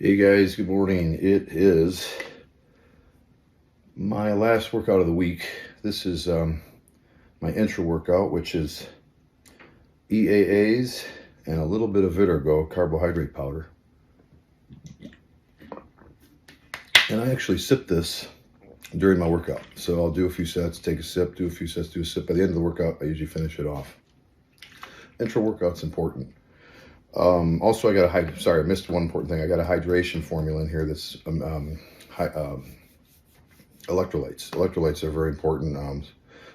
Hey guys, good morning. It is my last workout of the week. This is my Intra-Workout, which is EAAs and a little bit of Vitargo, carbohydrate powder. And I actually sip this during my workout. So I'll do a few sets, take a sip, do a few sets, do a sip. By the end of the workout, I usually finish it off. Intra-workout's important. Also, I missed one important thing. I got a hydration formula in here that's electrolytes. Electrolytes are very important.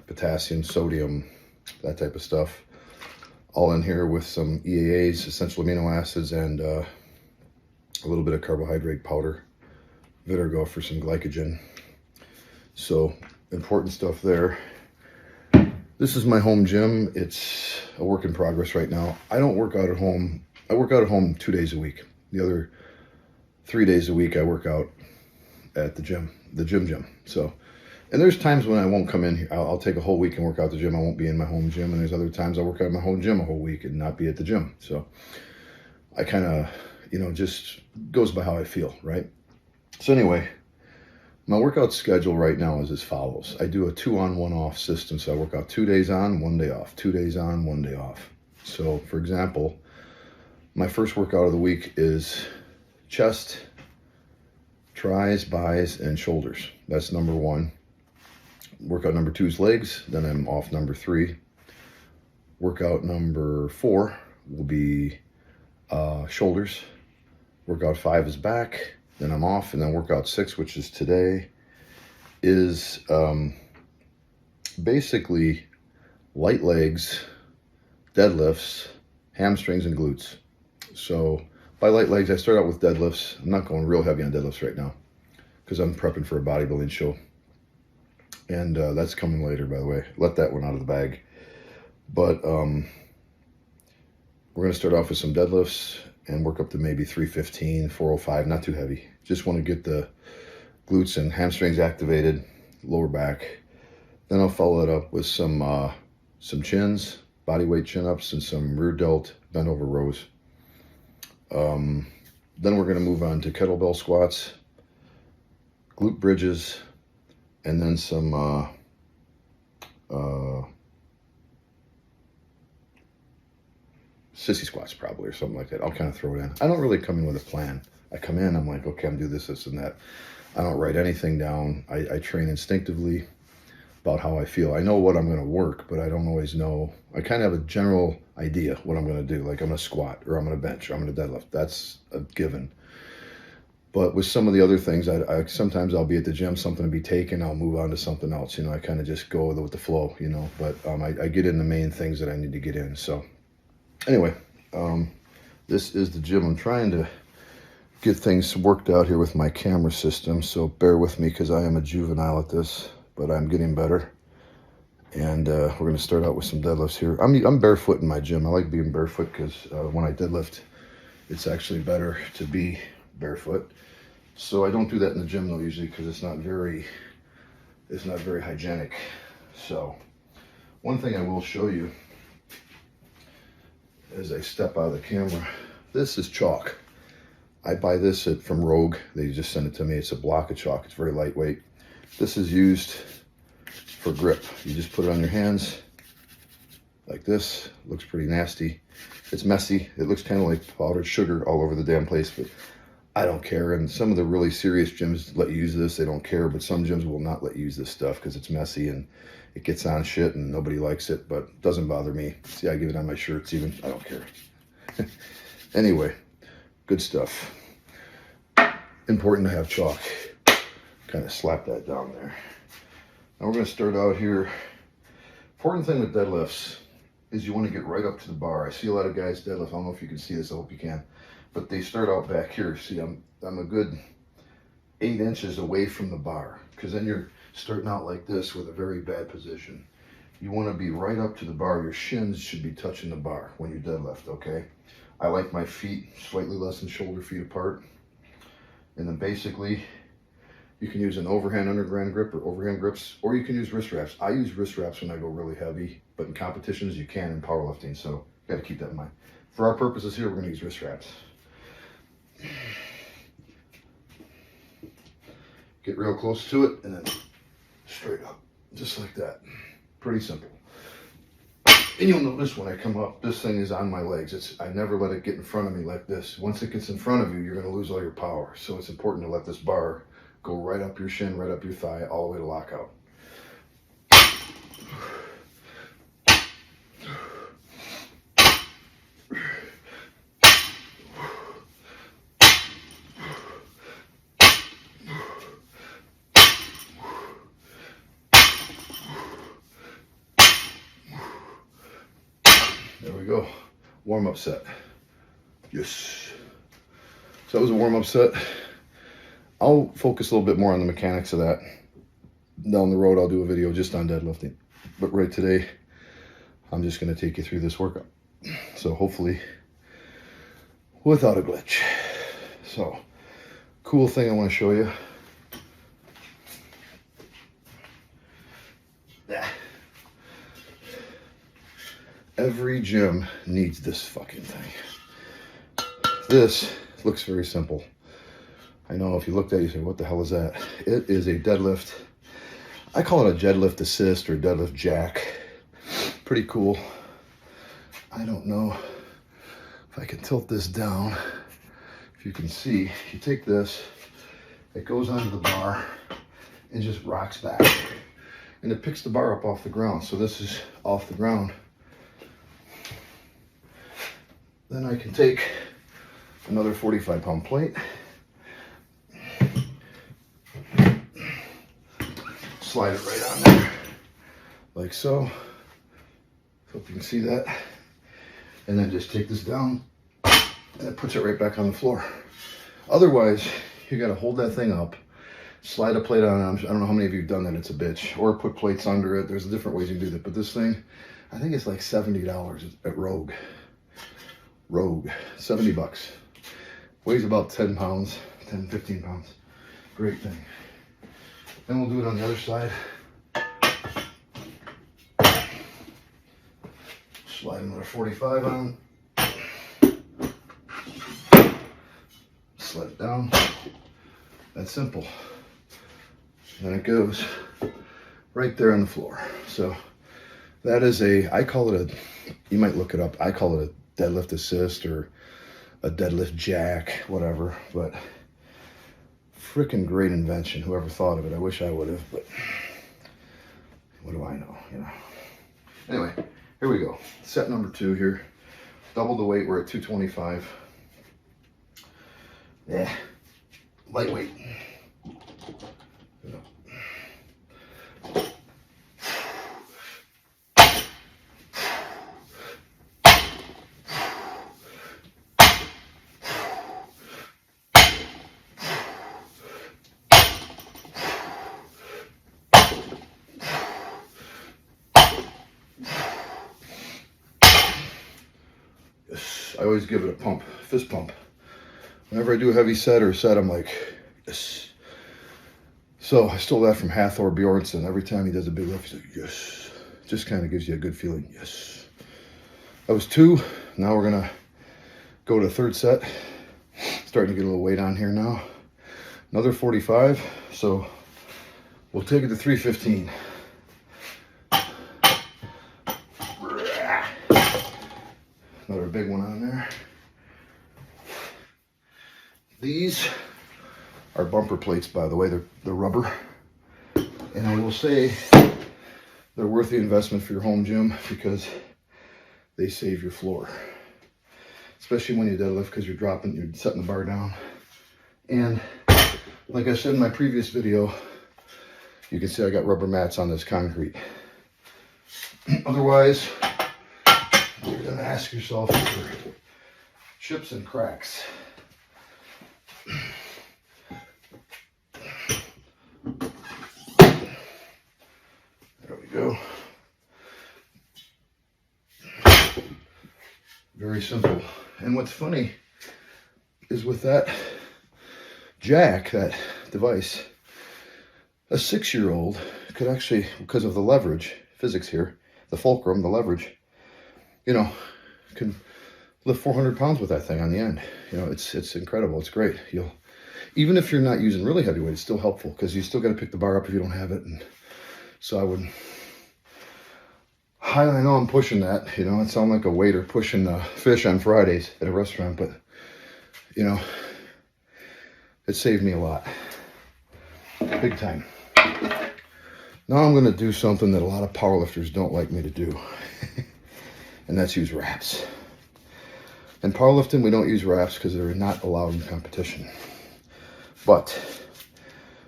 Potassium, sodium, that type of stuff. All in here with some EAAs, essential amino acids, and a little bit of carbohydrate powder. Vitargo for some glycogen. So, important stuff there. This is my home gym. It's a work in progress right now. I don't work out at home. I work out at home 2 days a week. The other 3 days a week I work out at the gym. So, and there's times when I won't come in here. I'll take a whole week and work out the gym. I won't be in my home gym. And there's other times I'll work out in my home gym a whole week and not be at the gym. So I kind of, just goes by how I feel, right? So anyway, my workout schedule right now is as follows. I do a 2-on, 1-off system. So I work out 2 days on, 1 day off, 2 days on, 1 day off. So for example, my first workout of the week is chest, tries, buys, and shoulders. That's number 1. Workout number 2 is legs. Then I'm off number 3. Workout number 4 will be shoulders. Workout 5 is back. Then I'm off. And then workout 6, which is today, is basically light legs, deadlifts, hamstrings, and glutes. So by light legs, I start out with deadlifts. I'm not going real heavy on deadlifts right now because I'm prepping for a bodybuilding show. And that's coming later, by the way. Let that one out of the bag. But we're going to start off with some deadlifts and work up to maybe 315, 405, not too heavy. Just want to get the glutes and hamstrings activated, lower back. Then I'll follow it up with some chins, body weight chin-ups, and some rear delt bent over rows. Then we're going to move on to kettlebell squats, glute bridges, and then some sissy squats probably, or something like that. I'll kind of throw it in. I don't really come in with a plan. I come in, I'm like, okay, I'm doing this, and that. I don't write anything down. I train instinctively about how I feel. I know what I'm going to work, but I don't always know. I kind of have a general idea what I'm going to do. Like I'm going to squat, or I'm going to bench, or I'm going to deadlift. That's a given. But with some of the other things, I sometimes I'll be at the gym, something to be taken, I'll move on to something else. I kind of just go with the flow, But I get in the main things that I need to get in. So anyway, this is the gym. I'm trying to get things worked out here with my camera system, so bear with me because I am a juvenile at this, but I'm getting better. And we're going to start out with some deadlifts here. I'm barefoot in my gym. I like being barefoot because when I deadlift, it's actually better to be barefoot. So I don't do that in the gym though usually because it's not very hygienic. So one thing I will show you as I step out of the camera, this is chalk. I buy this from Rogue. They just send it to me. It's a block of chalk. It's very lightweight. This is used for grip. You just put it on your hands like this. It looks pretty nasty. It's messy. It looks kind of like powdered sugar all over the damn place, but I don't care. And some of the really serious gyms let you use this. They don't care, but some gyms will not let you use this stuff because it's messy and it gets on shit and nobody likes it, but it doesn't bother me. See, I give it on my shirts even. I don't care. Anyway, good stuff. Important to have chalk. Kind of slap that down there. Now we're going to start out here. Important thing with deadlifts is you want to get right up to the bar. I see a lot of guys deadlift. I don't know if you can see this. I hope you can. But they start out back here. See, I'm a good 8 inches away from the bar because then you're starting out like this with a very bad position. You want to be right up to the bar. Your shins should be touching the bar when you deadlift, okay? I like my feet slightly less than shoulder feet apart. And then basically, you can use an overhand underhand grip or overhand grips, or you can use wrist wraps. I use wrist wraps when I go really heavy, but in competitions you can in powerlifting, so you got to keep that in mind. For our purposes here, we're going to use wrist wraps. Get real close to it and then straight up, just like that. Pretty simple. And you'll notice when I come up, this thing is on my legs. I never let it get in front of me like this. Once it gets in front of you, you're gonna lose all your power. So it's important to let this bar go right up your shin, right up your thigh, all the way to lockout. There we go, warm-up set. Yes. So that was a warm-up set. I'll focus a little bit more on the mechanics of that. Down the road, I'll do a video just on deadlifting. But right today, I'm just gonna take you through this workout. So hopefully, without a glitch. So, cool thing I wanna show you. Every gym needs this fucking thing. This looks very simple. I know if you looked at it, you say, what the hell is that? It is a deadlift. I call it a deadlift assist or deadlift jack. Pretty cool. I don't know if I can tilt this down. If you can see, you take this, it goes onto the bar and just rocks back. And it picks the bar up off the ground. So this is off the ground. Then I can take another 45-pound plate, slide it right on there, like so. Hope you can see that. And then just take this down, and it puts it right back on the floor. Otherwise, you gotta hold that thing up, slide a plate on it. I don't know how many of you have done that, it's a bitch. Or put plates under it, there's different ways you can do that. But this thing, I think it's like $70 at Rogue, 70 bucks. Weighs about 10 pounds, 10, 15 pounds. Great thing. Then we'll do it on the other side. Slide another 45 on. Slide it down. That's simple. Then it goes right there on the floor. So that is I call it you might look it up, I call it a deadlift assist or a deadlift jack, whatever, but freaking great invention. Whoever thought of it, I wish I would have, but what do I know, you know? Anyway, here we go. Set number 2 here. Double the weight, we're at 225. Yeah, lightweight. I always give it a pump, fist pump. Whenever I do a heavy set or a set, I'm like, yes. So I stole that from Hathor Bjornsson. Every time he does a big lift, he's like, yes. Just kind of gives you a good feeling, yes. That was 2. Now we're gonna go to the 3rd set. Starting to get a little weight on here now. Another 45, so we'll take it to 315. Another big one on there. These are bumper plates, by the way. They're rubber. And I will say they're worth the investment for your home gym because they save your floor. Especially when you deadlift because you're setting the bar down. And like I said in my previous video, you can see I got rubber mats on this concrete. Otherwise, you're gonna ask yourself for chips and cracks. There we go. Very simple. And what's funny is with that jack, that device, a 6-year-old could actually, because of the leverage, physics here, the fulcrum, the leverage, you know, can lift 400 pounds with that thing on the end. You know, it's incredible. It's great. Even if you're not using really heavy weight, it's still helpful because you still got to pick the bar up if you don't have it. And so I would highly, I know I'm pushing that, you know, I sound like a waiter pushing fish on Fridays at a restaurant, but you know, it saved me a lot, big time. Now I'm going to do something that a lot of powerlifters don't like me to do, and that's use wraps. In powerlifting, we don't use wraps because they're not allowed in competition. But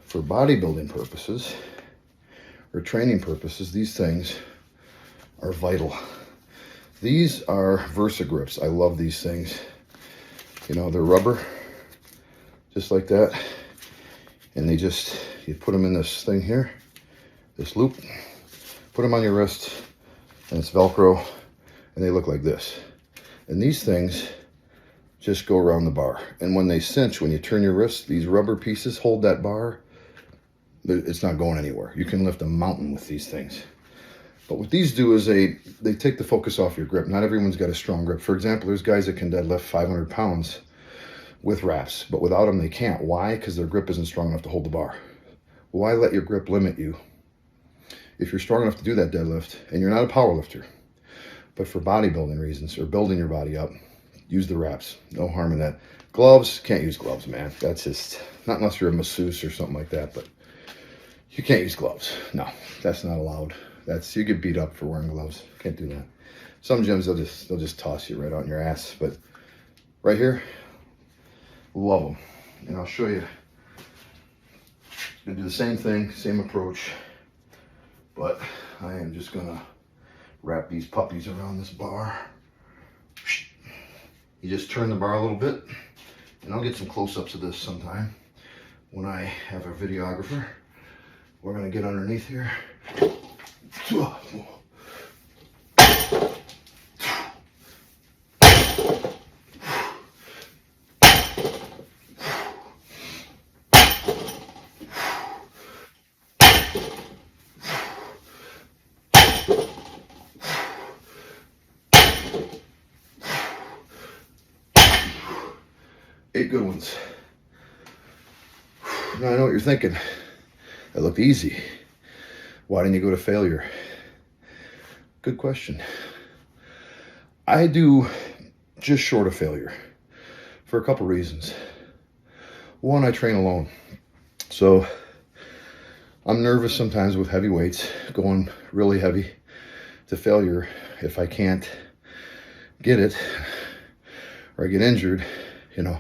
for bodybuilding purposes or training purposes, these things are vital. These are Versa grips. I love these things. You know, they're rubber, just like that. And you put them in this thing here, this loop, put them on your wrist, and it's Velcro, and they look like this. And these things just go around the bar. And when they cinch, when you turn your wrist, these rubber pieces hold that bar. It's not going anywhere. You can lift a mountain with these things. But what these do is they take the focus off your grip. Not everyone's got a strong grip. For example, there's guys that can deadlift 500 pounds with wraps, but without them they can't. Why? Because their grip isn't strong enough to hold the bar. Why let your grip limit you? If you're strong enough to do that deadlift, and you're not a power lifter, but for bodybuilding reasons or building your body up, use the wraps. No harm in that. Gloves, can't use gloves, man. That's just, not unless you're a masseuse or something like that, but you can't use gloves. No, that's not allowed. You get beat up for wearing gloves. Can't do that. Some gyms, they'll just toss you right out in your ass, but right here, love them. And I'll show you. I'm gonna do the same thing, same approach, but I am just gonna wrap these puppies around this bar. You just turn the bar a little bit, and I'll get some close-ups of this sometime when I have a videographer. We're gonna get underneath here. Eight good ones. Now I know what you're thinking. That looked easy. Why didn't you go to failure? Good question. I do just short of failure for a couple reasons. One, I train alone. So I'm nervous sometimes with heavy weights, going really heavy to failure. If I can't get it or I get injured, you know,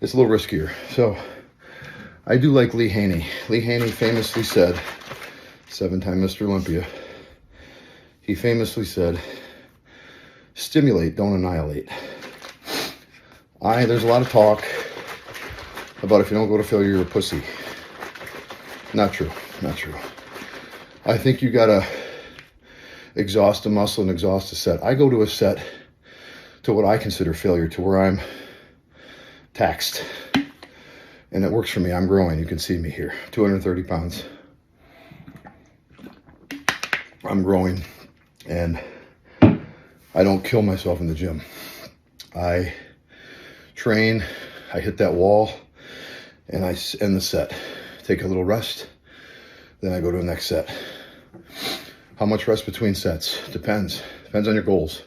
it's a little riskier. So I do like Lee Haney. Lee Haney famously said, 7-time Mr. Olympia, he famously said, stimulate, don't annihilate. There's a lot of talk about if you don't go to failure, you're a pussy. Not true, not true. I think you gotta exhaust a muscle and exhaust a set. I go to a set to what I consider failure, to where I'm taxed. And it works for me. I'm growing. You can see me here, 230 pounds. I'm growing, and I don't kill myself in the gym. I train, I hit that wall, and I end the set. Take a little rest, then I go to the next set. How much rest between sets? Depends on your goals.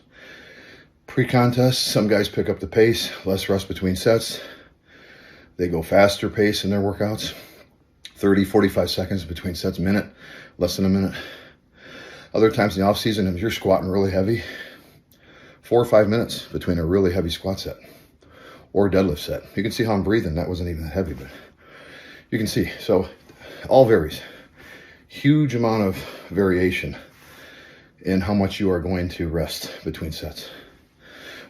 Pre-contest, some guys pick up the pace, less rest between sets. They go faster pace in their workouts, 30, 45 seconds between sets, a minute, less than a minute. Other times in the off season, if you're squatting really heavy, 4 or 5 minutes between a really heavy squat set or deadlift set. You can see how I'm breathing. That wasn't even that heavy, but you can see. So all varies. Huge amount of variation in how much you are going to rest between sets.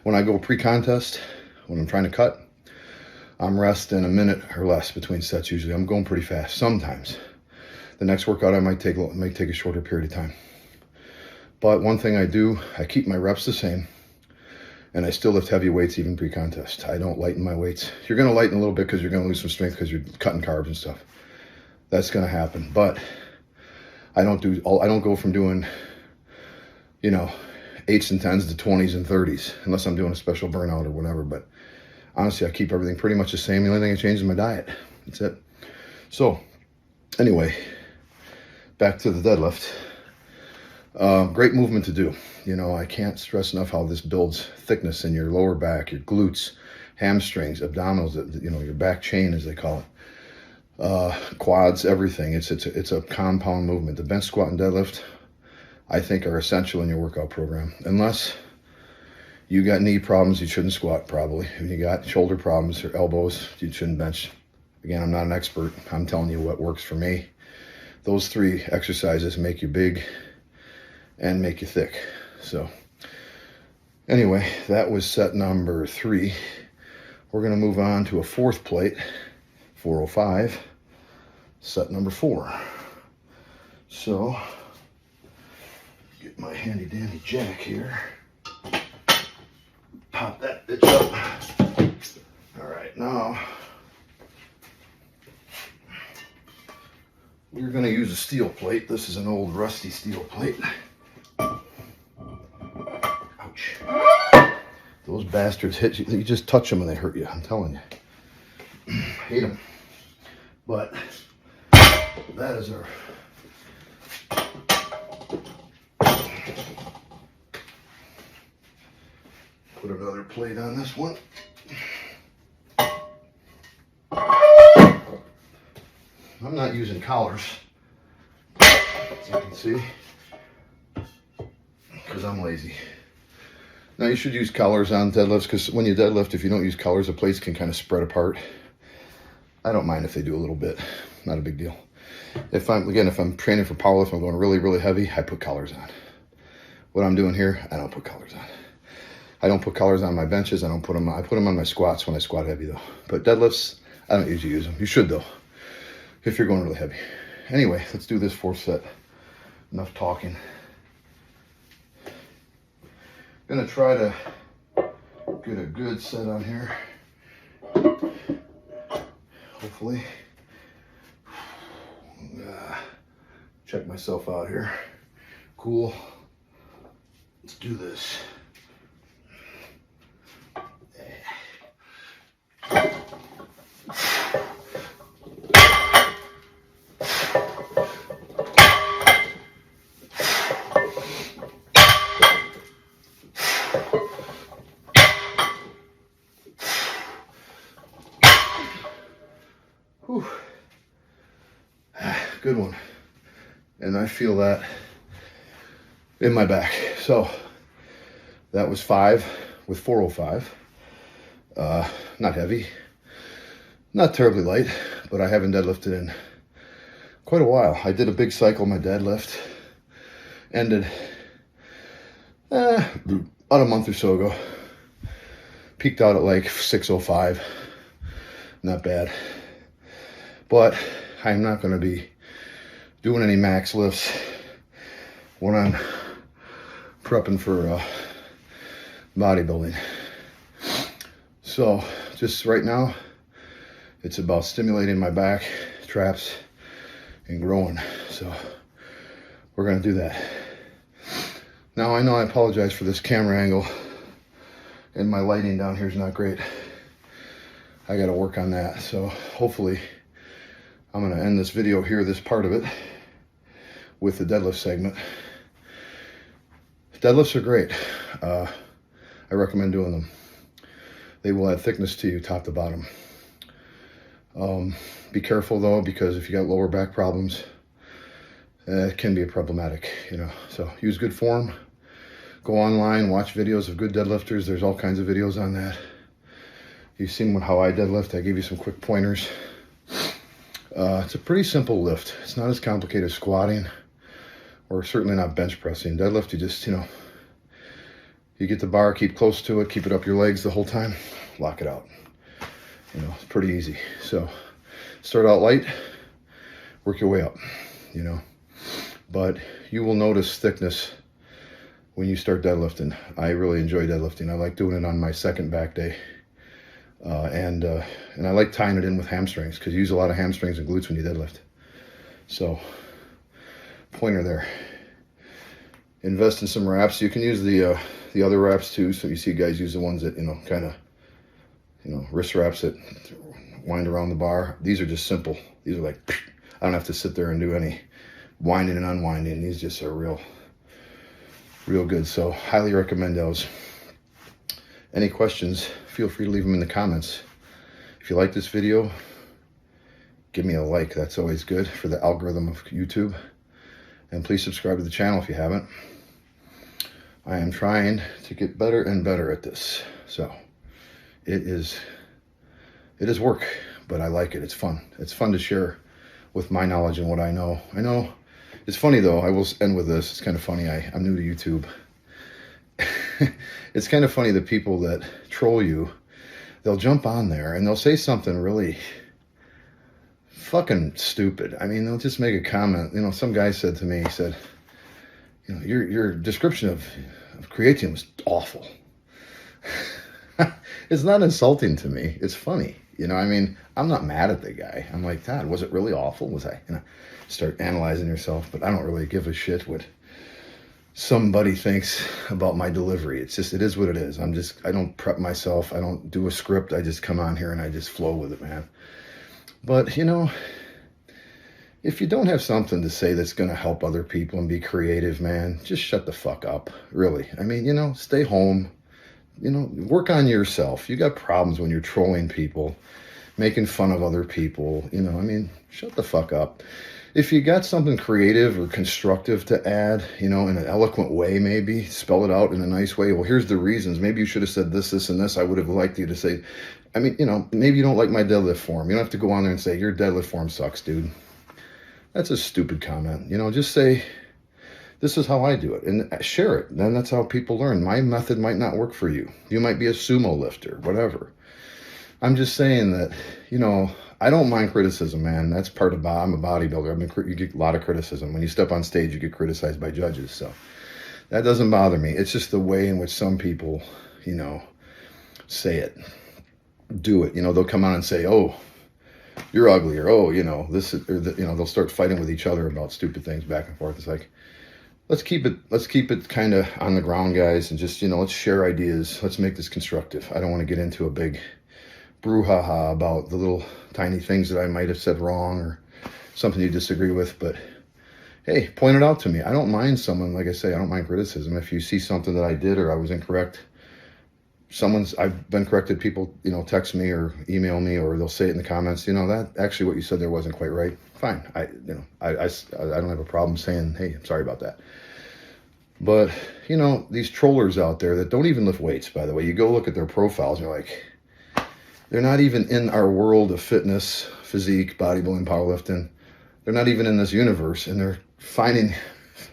When I go pre-contest, when I'm trying to cut, I'm resting a minute or less between sets usually. I'm going pretty fast sometimes. The next workout I might take a shorter period of time. But one thing I do, I keep my reps the same, and I still lift heavy weights even pre-contest. I don't lighten my weights. You're gonna lighten a little bit because you're gonna lose some strength because you're cutting carbs and stuff. That's gonna happen. But I don't go from doing, 8s and 10s to 20s and 30s, unless I'm doing a special burnout or whatever. But honestly, I keep everything pretty much the same. The only thing I change is my diet. That's it. So anyway, back to the deadlift. Great movement to do. You know, I can't stress enough how this builds thickness in your lower back, your glutes, hamstrings, abdominals, you know, your back chain, as they call it, quads, everything. It's a compound movement. The bench, squat, and deadlift, I think, are essential in your workout program. Unless you got knee problems, you shouldn't squat, probably. If you got shoulder problems or elbows, you shouldn't bench. Again, I'm not an expert. I'm telling you what works for me. Those 3 exercises make you big and make you thick. So anyway, that was set number 3. We're going to move on to a 4th plate, 405, set number 4. So get my handy dandy jack here. Pop that bitch up. All right, now we're going to use a steel plate. This is an old rusty steel plate. Ouch. Those bastards hit you. You just touch them and they hurt you. I'm telling you. Hate them. But that is our put another plate on this one. I'm not using collars, as you can see, because I'm lazy. Now you should use collars on deadlifts, because when you deadlift, if you don't use collars, the plates can kind of spread apart. I don't mind if they do a little bit, not a big deal. If I'm training for powerlifting, I'm going really, really heavy, I put collars on. What I'm doing here, I don't put collars on. I don't put collars on my benches. I put them on my squats when I squat heavy though. But deadlifts, I don't usually use them. You should though, if you're going really heavy. Anyway, let's do this 4th set. Enough talking. Gonna try to get a good set on here. Hopefully. Check myself out here. Cool. Let's do this. Whew. Good one. And I feel that in my back. So that was 5 with 405. Not heavy, not terribly light, but I haven't deadlifted in quite a while. I did a big cycle, my deadlift ended about a month or so ago. Peaked out at like 605, not bad. But I'm not going to be doing any max lifts when I'm prepping for bodybuilding. So just right now, it's about stimulating my back, traps, and growing. So we're going to do that. Now I know I apologize for this camera angle, and my lighting down here is not great. I got to work on that. So hopefully I'm going to end this video here, this part of it, with the deadlift segment. Deadlifts are great. I recommend doing them. They will add thickness to you top to bottom. Be careful though, because if you got lower back problems, it can be problematic, you know. So use good form. Go online, watch videos of good deadlifters. There's all kinds of videos on that. You've seen how I deadlift. I gave you some quick pointers. It's a pretty simple lift. It's not as complicated as squatting, or certainly not bench pressing. Deadlift, you just, you know, you get the bar, keep close to it, keep it up your legs the whole time, lock it out. You know, it's pretty easy. So start out light, work your way up, you know. But you will notice thickness when you start deadlifting. I really enjoy deadlifting. I like doing it on my second back day. And I like tying it in with hamstrings, because you use a lot of hamstrings and glutes when you deadlift. So pointer there. Invest in some wraps. You can use the other wraps too. So you see guys use the ones that, you know, kind of, wrist wraps that wind around the bar. These are just simple. These are like, I don't have to sit there and do any winding and unwinding. These just are real good. So highly recommend those. Any questions, feel free to leave them in the comments. If you like this video, give me a like. That's always good for the algorithm of YouTube. And please subscribe to the channel if you haven't. I am trying to get better and better at this. So it is work, but I like it. It's fun. It's fun to share with my knowledge and what I know. I know it's funny though. I will end with this. It's kind of funny. I'm new to YouTube. It's kind of funny the people that troll you, they'll jump on there and they'll say something really fucking stupid. I mean, they'll just make a comment. Some guy said to me, he said, your description of creatine was awful. It's not insulting to me. It's funny. I mean, I'm not mad at the guy. I'm like, God, was it really awful? Was I? Start analyzing yourself, but I don't really give a shit what somebody thinks about my delivery. It is what it is. I don't prep myself. I don't do a script. I just come on here and I just flow with it, man. But, if you don't have something to say that's going to help other people and be creative, man, just shut the fuck up, really. I mean, stay home, work on yourself. You got problems when you're trolling people, making fun of other people, I mean, shut the fuck up. If you got something creative or constructive to add, in an eloquent way, maybe spell it out in a nice way. Well, here's the reasons. Maybe you should have said this, this, and this. I would have liked you to say, I mean, maybe you don't like my deadlift form. You don't have to go on there and say, your deadlift form sucks, dude. That's a stupid comment. Just say, this is how I do it, and share it. Then that's how people learn. My method might not work for you. You might be a sumo lifter, whatever. I'm just saying that, I don't mind criticism, man. That's part of, I'm a bodybuilder. You get a lot of criticism. When you step on stage, you get criticized by judges. So that doesn't bother me. It's just the way in which some people, say it, do it. They'll come on and say, oh, you're ugly, or, oh, this is, or they'll start fighting with each other about stupid things back and forth. It's like, let's keep it kind of on the ground, guys, and just, let's share ideas. Let's make this constructive. I don't want to get into a big brouhaha about the little tiny things that I might have said wrong or something you disagree with, but hey, point it out to me. I don't mind someone, like I say, I don't mind criticism. If you see something that I did or I was incorrect, I've been corrected. People, text me or email me, or they'll say it in the comments, that actually what you said there wasn't quite right. Fine. I don't have a problem saying, hey, I'm sorry about that. But, these trollers out there that don't even lift weights, by the way, you go look at their profiles and you're like, they're not even in our world of fitness, physique, bodybuilding, powerlifting. They're not even in this universe, and they're finding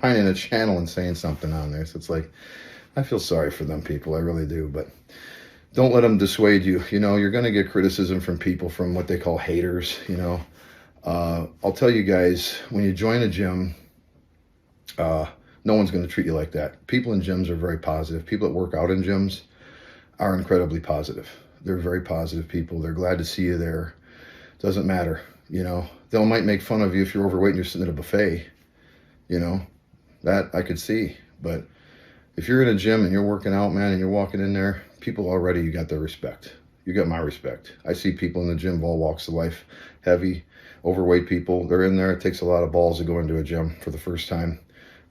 a channel and saying something on there. So it's like, I feel sorry for them people. I really do. But don't let them dissuade you. You're going to get criticism from people, from what they call haters. I'll tell you guys, when you join a gym, no one's going to treat you like that. People in gyms are very positive. People that work out in gyms are incredibly positive. They're very positive people. They're glad to see you there. Doesn't matter. They might make fun of you if you're overweight and you're sitting at a buffet. That I could see. But if you're in a gym and you're working out, man, and you're walking in there, people already, you got their respect. You got my respect. I see people in the gym of all walks of life, heavy, overweight people. They're in there. It takes a lot of balls to go into a gym for the first time.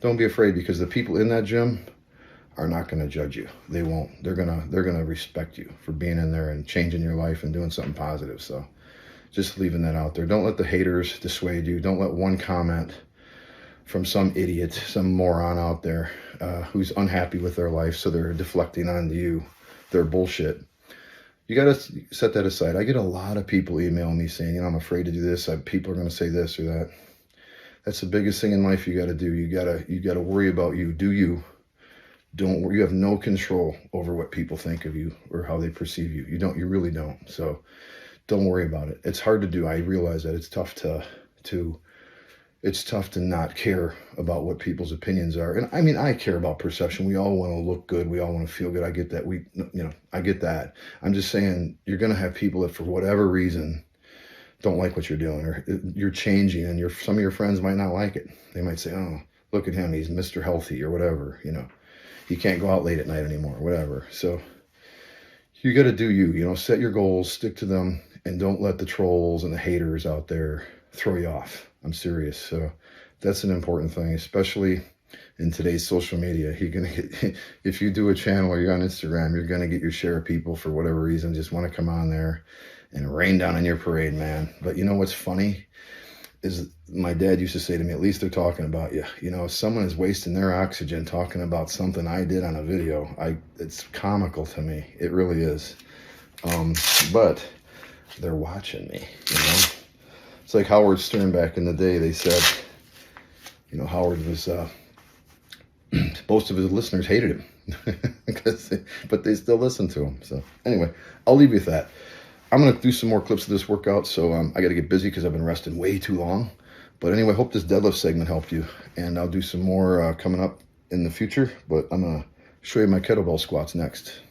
Don't be afraid, because the people in that gym are not going to judge you. They won't. They're gonna respect you for being in there and changing your life and doing something positive. So just leaving that out there. Don't let the haters dissuade you. Don't let one comment from some idiot, some moron out there who's unhappy with their life, so they're deflecting onto you their bullshit. You got to set that aside. I get a lot of people emailing me saying, I'm afraid to do this. People are going to say this or that. That's the biggest thing in life you got to do. You got to worry about you. Do you? You have no control over what people think of you or how they perceive you. You really don't. So don't worry about it. It's hard to do. I realize that it's tough to not care about what people's opinions are. And I mean, I care about perception. We all want to look good. We all want to feel good. I get that. I get that. I'm just saying, you're going to have people that for whatever reason don't like what you're doing, or you're changing, and some of your friends might not like it. They might say, oh, look at him. He's Mr. Healthy or whatever, He can't go out late at night anymore, whatever. So you got to do you, you know, set your goals, stick to them, and don't let the trolls and the haters out there throw you off. I'm serious. So that's an important thing, especially in today's social media. You're going to get, if you do a channel or you're on Instagram, you're going to get your share of people for whatever reason, just want to come on there and rain down on your parade, man. But you know what's funny is my dad used to say to me, at least they're talking about you. You know, if someone is wasting their oxygen talking about something I did on a video, it's comical to me. It really is. But they're watching me, you know. It's like Howard Stern back in the day. They said, you know, Howard was, most of his listeners hated him, but they still listen to him. So anyway, I'll leave you with that. I'm going to do some more clips of this workout, so I got to get busy because I've been resting way too long. But anyway, hope this deadlift segment helped you, and I'll do some more coming up in the future, but I'm going to show you my kettlebell squats next.